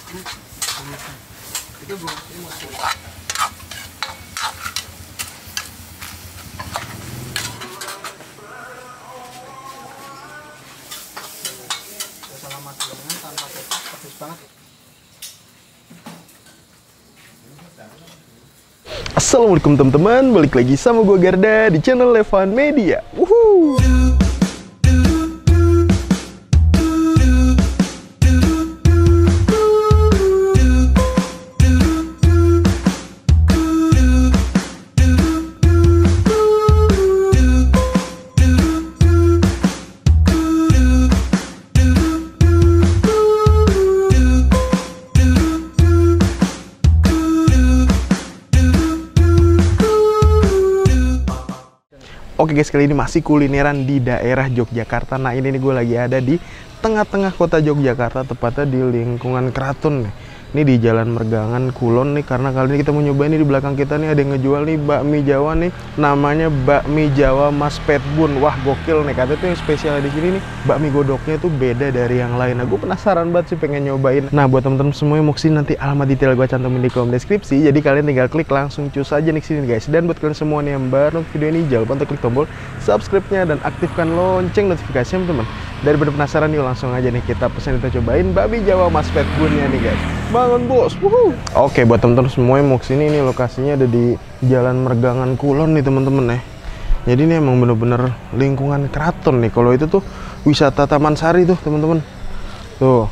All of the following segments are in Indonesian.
Itu bunga ini masuk. Salam dengan tanpa kecap, pedes banget. Assalamualaikum teman-teman, balik lagi sama gue Garda di channel Levan Media. Wuhuu. Oke guys, kali ini masih kulineran di daerah Yogyakarta. Nah ini nih gue lagi ada di tengah-tengah kota Yogyakarta, tepatnya di lingkungan Kraton nih. Ini di Jalan Mergangan Kulon nih, karena kali ini kita mau nyobain nih di belakang kita nih ada yang ngejual nih bakmi Jawa nih, namanya bakmi Jawa Mas PETBUN. Wah gokil nih, katanya tuh yang spesial di sini nih bakmi godoknya tuh beda dari yang lain. Nah gue penasaran banget sih, pengen nyobain. Nah buat temen-temen semua yang mau kesini, nanti alamat detail gue cantumin di kolom deskripsi. Jadi kalian tinggal klik langsung cus aja nih kesini guys. Dan buat kalian semua nih yang baru nonton video ini, jangan lupa untuk klik tombol subscribe-nya dan aktifkan lonceng notifikasinya teman-teman. Daripada penasaran nih, langsung aja nih kita pesen, kita cobain bakmi Jawa Mas PETBUN-nya nih guys. Bangun bos. Oke, buat teman-teman semua yang mau kesini, nih lokasinya ada di Jalan Mergangan Kulon nih teman-teman ya. Jadi ini emang bener-bener lingkungan Kraton nih. Kalau itu tuh wisata Taman Sari tuh teman-teman. Tuh.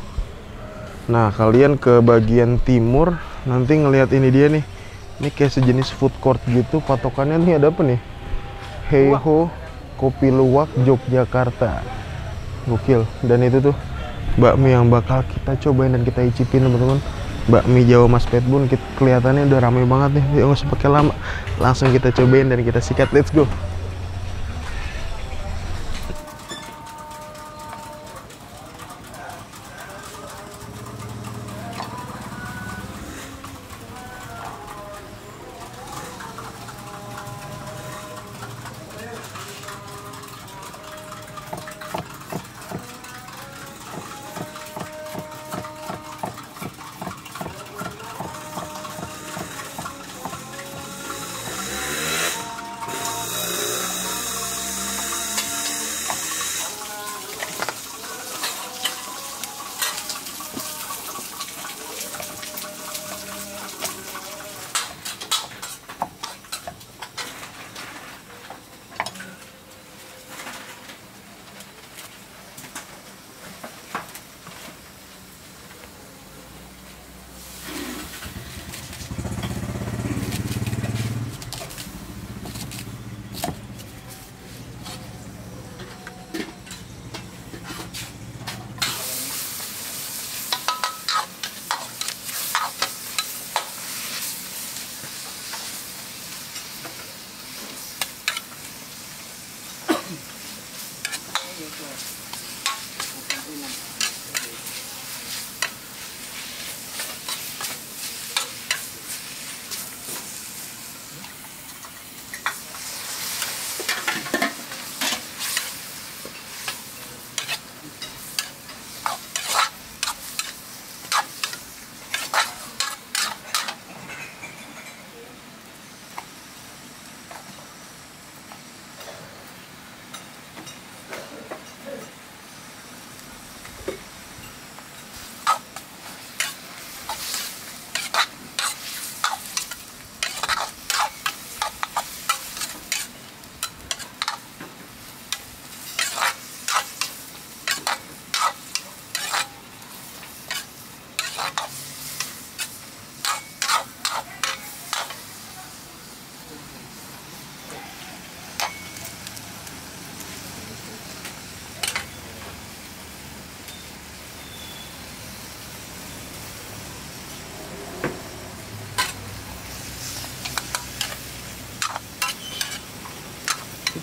Nah kalian ke bagian timur nanti ngelihat ini dia nih. Ini kayak sejenis food court gitu. Patokannya nih ada apa nih? Heiho Kopi Luwak Yogyakarta. Gokil. Dan itu tuh bakmi yang bakal kita cobain dan kita icipin teman-teman. Bakmi Jawa Mas PETBUN, kelihatannya udah ramai banget nih. Nggak usah pakai lama, langsung kita cobain dan kita sikat. Let's go.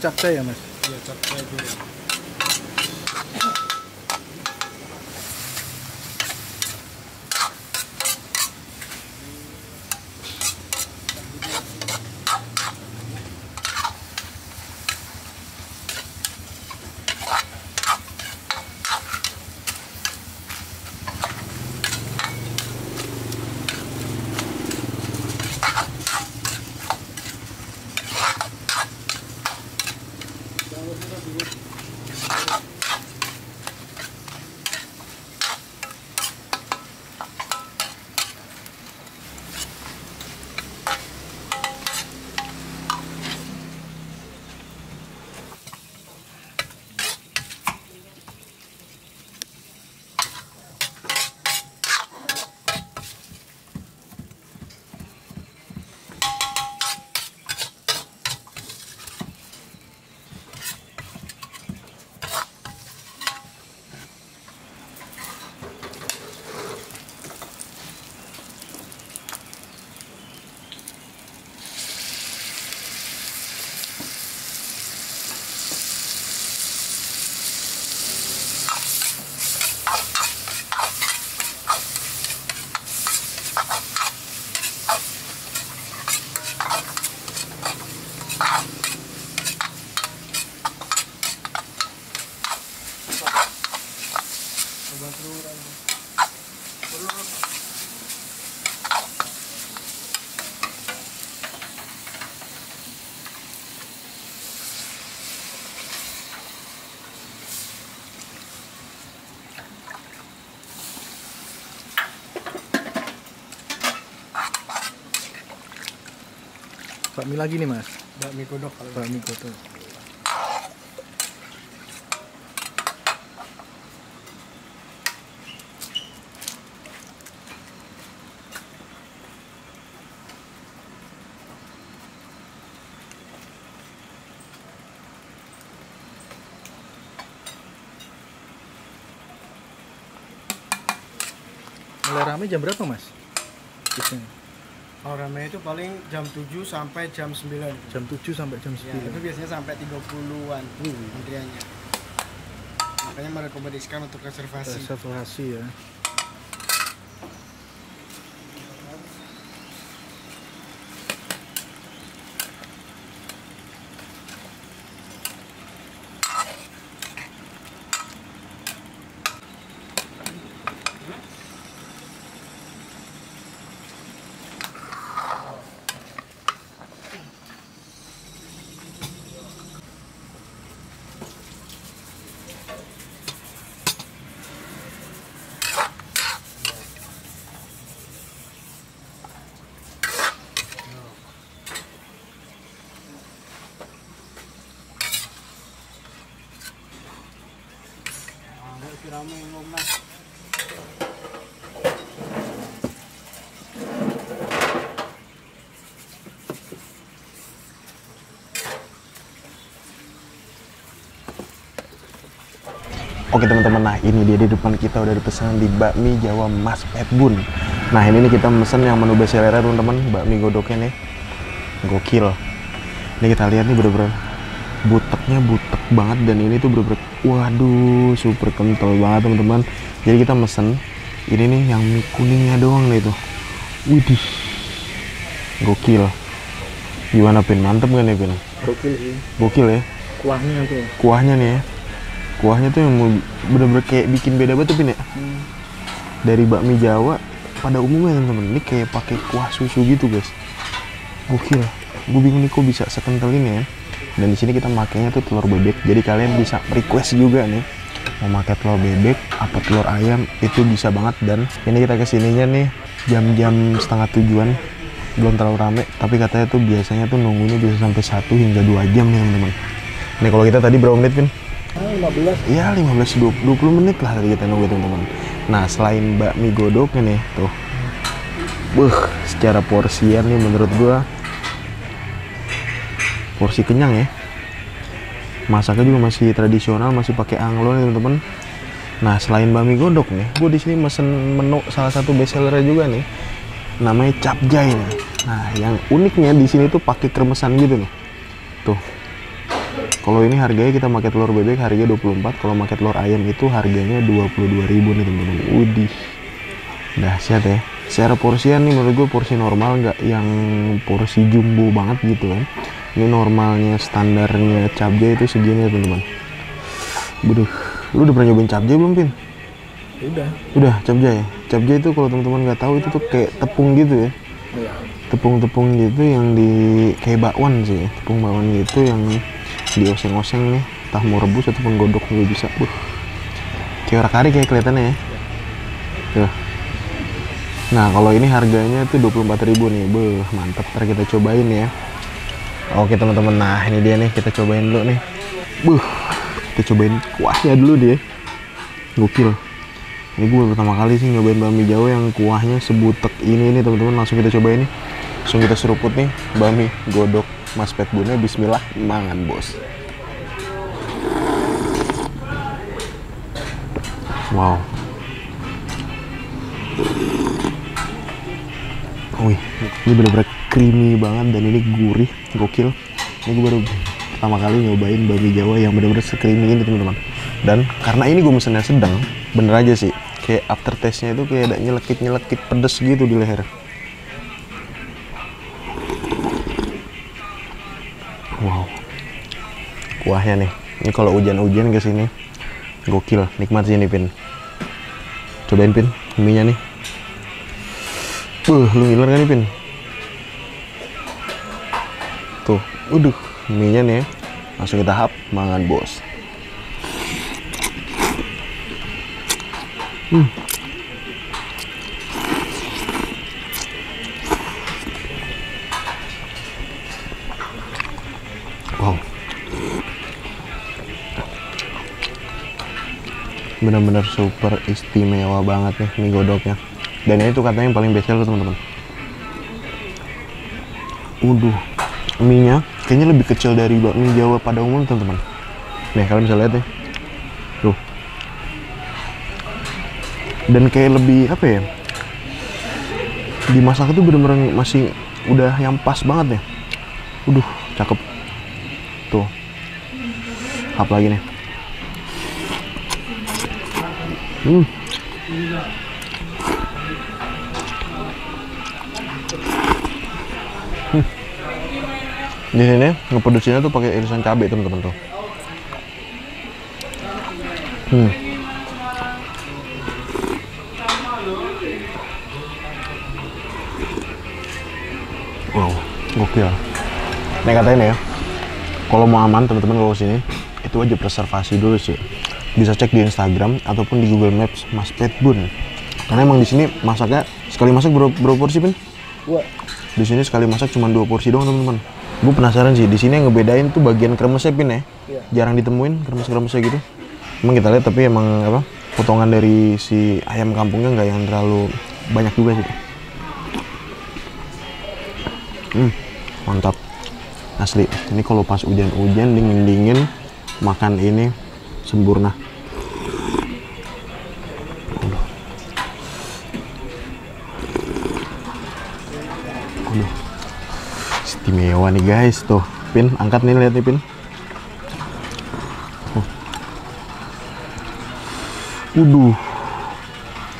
Capcay ya mas? Iya capcay dulu. Bakmi lagi nih mas. Bakmi godok kalau Bakmi godok. Mulai rame jam berapa mas? Biasanya? kalau ramai itu paling jam 7 sampai jam 9. Jam 7 sampai jam 9. Ya, itu biasanya sampai 30-an antriannya. Makanya merekomendasikan untuk reservasi. Reservasi ya. Ramai ngomong. Oke teman-teman, nah ini dia di depan kita udah dipesan di Bakmi Jawa Mas PETBUN. Nah ini nih kita mesen yang menu best seller teman-teman, bakmi godoknya nih, gokil. Ini kita lihat nih bener-bener buteknya butek banget, dan ini tuh bener-bener waduh super kental banget teman-teman. Jadi kita mesen ini nih yang mie kuningnya doang nih tuh, widih gokil. Gimana Pin, mantep kan ya Pin? Gokil sih. Gokil ya. Kuahnya tuh. Kuahnya nih ya, kuahnya tuh yang bener-bener kayak bikin beda banget tuh Pin ya. Dari bakmi Jawa pada umumnya teman-teman, ini kayak pakai kuah susu gitu guys, gokil. Gue bingung nih kok bisa sekental ini ya. Dan di sini kita makainya tuh telur bebek, jadi kalian bisa request juga nih mau pakai telur bebek apa telur ayam, itu bisa banget. Dan ini kita kesininya nih jam-jam setengah tujuan, belum terlalu rame, tapi katanya tuh biasanya tuh nunggunya bisa sampai 1 hingga 2 jam nih teman-teman. Nih kalau kita tadi berapa menit Pin? 15. Iya 15-20 menit lah tadi kita nunggu teman-teman. Nah selain bakmi godoknya nih tuh, secara porsian nih menurut gua porsi kenyang ya. Masaknya juga masih tradisional, masih pakai anglo nih teman-teman. Nah selain bakmi godok nih, gue di sini mesen menu salah satu best seller juga nih, namanya capjay nih. Nah yang uniknya di sini tuh pakai kremesan gitu nih. Tuh, kalau ini harganya kita pakai telur bebek harganya 24, kalau pakai telur ayam itu harganya 22.000 nih teman-teman. Udih, dahsyat ya. Secara porsian nih menurut gue porsi normal, nggak yang porsi jumbo banget gitu kan. Ini normalnya standarnya capjay itu segini ya teman-teman. Buduh, lu udah pernah nyobain capjay belum Pin? Udah capjay. Capjay itu kalau teman-teman nggak tahu itu tuh kayak tepung gitu ya. Tepung-tepung gitu yang di kayak bakwan sih, tepung bakwan gitu yang dioseng-oseng nih, entah mau rebus ataupun godok juga bisa. Kayak orak-arik kayak kelihatannya ya. Tuh. Nah kalau ini harganya tuh 24.000 nih, mantep. Ntar kita cobain ya. Oke teman-teman, nah ini dia nih, kita cobain dulu nih. Kita cobain kuahnya dulu dia, gokil. Ini gue pertama kali sih nyobain bakmi Jawa yang kuahnya sebutek ini nih teman-teman. Langsung kita cobain nih, langsung kita seruput nih bakmi godok Mas PETBUNnya. Bismillah, mangan bos. Wow. Wih, ini bener-bener creamy banget dan ini gurih, gokil. Ini gue baru pertama kali nyobain bakmi Jawa yang bener-bener se-creamy ini teman-teman. Dan karena ini gue mesennya sedang, bener aja sih, kayak aftertaste-nya itu kayak ada nyelekit-nyelekit pedes gitu di leher. Wow, kuahnya nih, ini kalau hujan-hujan ke sini gokil, nikmat sih ini Pin. Cobain Pin, mie-nya nih. Lu ngiler kan nih Pin? Tuh, mie-nya nih ya. Langsung kita hap, mangan bos. Bener-bener super istimewa banget nih mie godoknya. Dan ini tuh katanya yang paling best seller teman-teman. Mie-nya kayaknya lebih kecil dari bakmi Jawa pada umum teman-teman. Nih kalian bisa lihat nih. Tuh. Dan kayak lebih apa ya? Dimasak itu bener-bener masih udah yang pas banget nih. Cakep. Tuh. Hap lagi nih. Di sini ngepedesinnya tuh pakai irisan cabai teman-teman tuh. Wow, gokil. Nih katanya ya, kalau mau aman teman-teman kalau sini itu wajib reservasi dulu sih. Bisa cek di Instagram ataupun di Google Maps Mas PETBUN. Karena emang di sini masaknya sekali masak berapa porsi, Pin? 2. Di sini sekali masak cuma 2 porsi doang, teman-teman. Gue penasaran sih, di sini yang ngebedain tuh bagian kremesnya, Pin ya. Iya. Jarang ditemuin kremes-kremesnya gitu. Emang kita lihat tapi emang apa? Potongan dari si ayam kampungnya nggak yang terlalu banyak juga sih. Mantap. Asli. Ini kalau pas hujan-hujan dingin-dingin makan ini sempurna. Istimewa nih guys, tuh Pin, angkat nih, lihat nih Pin.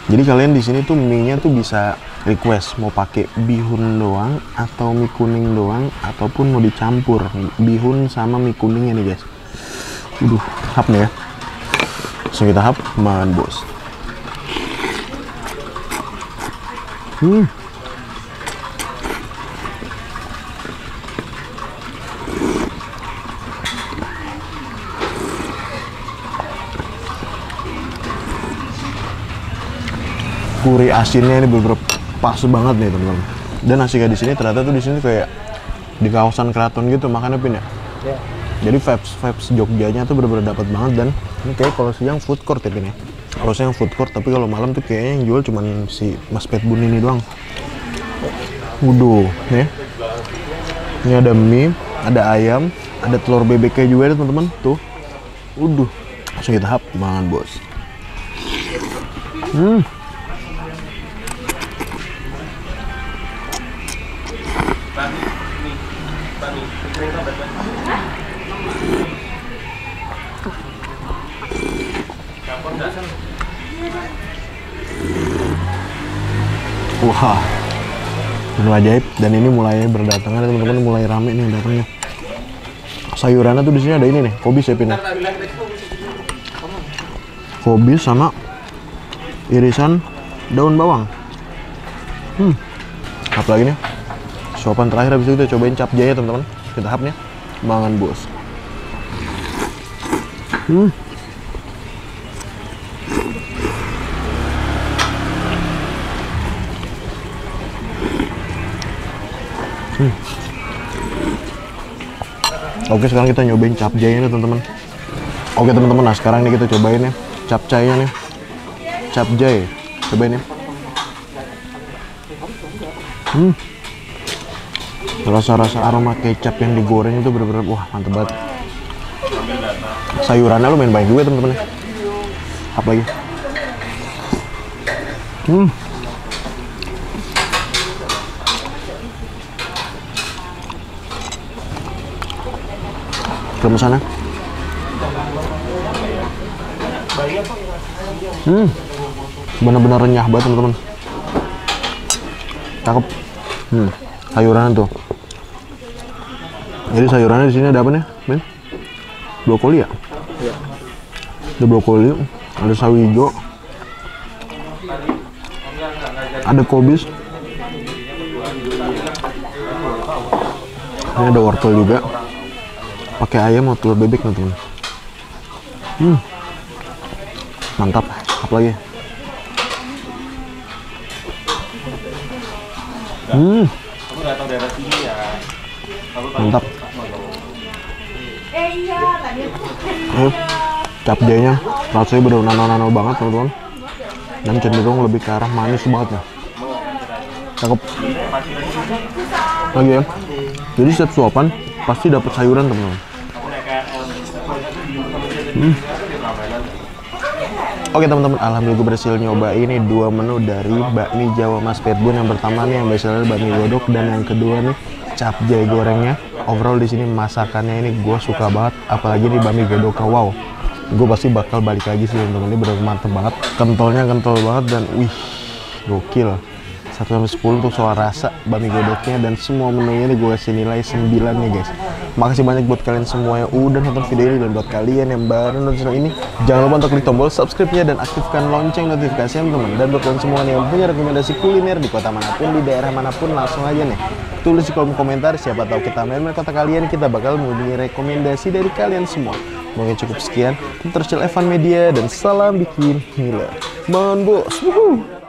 Jadi kalian di sini tuh mie-nya tuh bisa request mau pakai bihun doang atau mie kuning doang ataupun mau dicampur bihun sama mie kuningnya nih guys. Hap nih ya. Langsung kita hap, man bos. Gurih asinnya ini bener-bener pas banget nih teman-teman. Dan nasi kayak di sini ternyata tuh di sini kayak di kawasan Kraton gitu makannya Pin ya. Ya. Jadi vibes Jogjanya tuh bener-bener dapat banget. Dan ini kayak kalau siang food court ya Pin ya. Kalau siang food court tapi kalau malam tuh kayaknya yang jual cuman si Mas PETBUN ini doang. Nih. Ini ada mie, ada ayam, ada telur bebeknya juga ya teman-teman. Tuh. Langsung kita hap banget bos. Wah, menu ajaib. Dan ini mulai berdatangan teman-teman, mulai rame nih datangnya. Sayurannya tuh di sini ada ini nih, kobis ya Pin. Kobis sama irisan daun bawang. Hap lagi nih. Suapan terakhir habis itu kita cobain capjay ya teman-teman. Kita hapnya, mangan bos. Oke, sekarang kita nyobain capjaynya teman-teman. Oke teman-teman, nah sekarang ini kita cobain ya capcaynya nih. Capjay, cobain ya. Rasa-rasa aroma kecap yang digoreng itu bener-bener wah mantep banget. Sayurannya lumayan banyak juga teman-teman. Apa lagi? Kremesannya. Bener-bener renyah banget teman-teman. Cakep. Sayurannya tuh. Jadi sayurannya di sini ada apa nih, Ben? Brokoli ya? Iya. Ada brokoli, ada sawi hijau, ada kobis, ini ada wortel juga, pakai ayam atau telur bebek nih teman. Mantap. Apa lagi? Mantap. Capjainya rasanya bener nano-nano banget teman-teman, dan cenderung lebih ke arah manis banget ya. Cakep lagi ya. Jadi setiap suapan pasti dapat sayuran teman-teman. Oke teman-teman, alhamdulillah gue berhasil nyoba ini 2 menu dari bakmi Jawa Mas PETBUN. Yang pertama nih yang bestseller bakmi godok, dan yang kedua nih capjai gorengnya. Overall di sini masakannya ini gue suka banget, apalagi nih bakmi godoknya. Wow, gue pasti bakal balik lagi sih teman-teman. Ini bener mantep banget, kentalnya kental banget, dan wih gokil. 1-10 untuk soal rasa bakmi godoknya, dan semua menunya nih gue kasih nilai 9 nih guys. Makasih banyak buat kalian semua yang udah nonton video ini, dan buat kalian yang baru nonton channel ini, jangan lupa untuk klik tombol subscribe-nya dan aktifkan lonceng notifikasinya teman-teman. Dan buat kalian semua yang punya rekomendasi kuliner di kota manapun, di daerah manapun, langsung aja nih tulis di kolom komentar. Siapa tahu kita main kota kalian, kita bakal menghubungi rekomendasi dari kalian semua. Mungkin cukup sekian. Terus Evan Media dan salam bikin gila. Man bos. Woohoo.